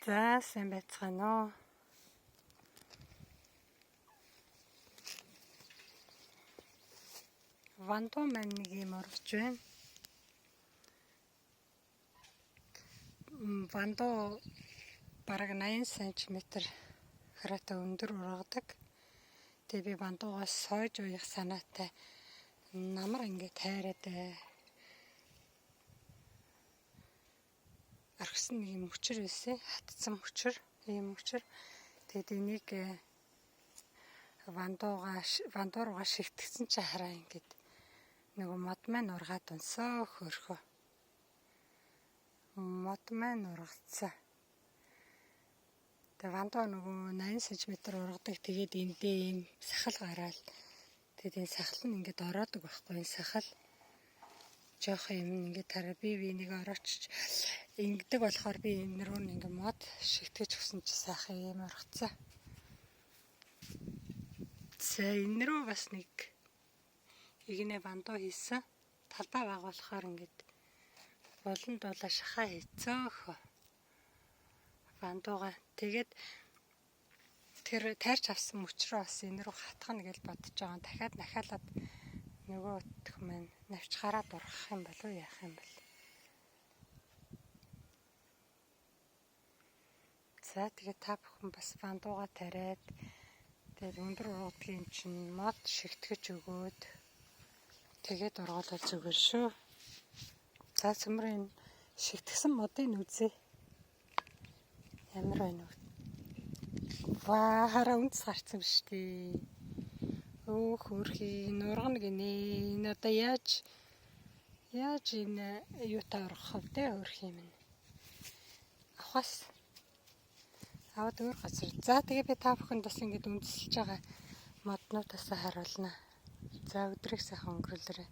За сайн байцгаана уу. Вандуу маань нэг юм орж байна. Вандуу бараг 80 см хараатай өндөр ургадаг. Тэгээ би вандуугаас сойж уух санаатай намар ингээд тайраад аргасан нэг юм өчр байсан. Хатцсан өчр, ийм өчр. Тэгээд энийг вандуургаа шигтгсэн чи хараа ингээд нөгөө мод маань ургаад унсаа хөрхөө. Мод маань ургацсан. Тэгээ вандуу нөгөө 80 см ургадаг. Тэгээд эндээ ийм сахал гараал. Тэгээд энэ сахал нь ингээд ороодог байхгүй энэ сахал. Жоох юм ингээд тараа би нэг ороочч ингэдэг болохоор би энэ рүү ингээд мод шигтгэж өгсөн чи сайхан юм ургацсан. За энэ рүү бас нэг игнэ вандуу хийсэн. Талбай байгуулахаар ингээд болонд болоо шахаа хийцөөхөө. Вандуугаа тэгээд тэр тайрч авсан мөчрөө бас энэ рүү хатгана гэж бодож байгаа. Дахиад нахиалаад нөгөө өтөх маань навч гараад ургах юм болов яах юм бол. За тэгээд та бүхэн бас вандуугаа тариад тэгээд өндөр ургадгийн чинь мод шигтгэж өгөөд тэгээд ургуулж зүгээр шүү. За цөмрийн шигтгсэн модыг үзье. Ямар байна вэ? Ваа, хараа үндэс гарцсан биз дээ. Өөх хөрхий нургана гинэ. Энэ одоо яаж энэ юутай ургах вэ хөрхий минь. Авахаас аваад өөр газар. За тэгээ би та бүхэнд бас ингэж үндэслэж байгаа моднуудаас харуулна. За өдрийг сайхан өнгөрүүлээрэй.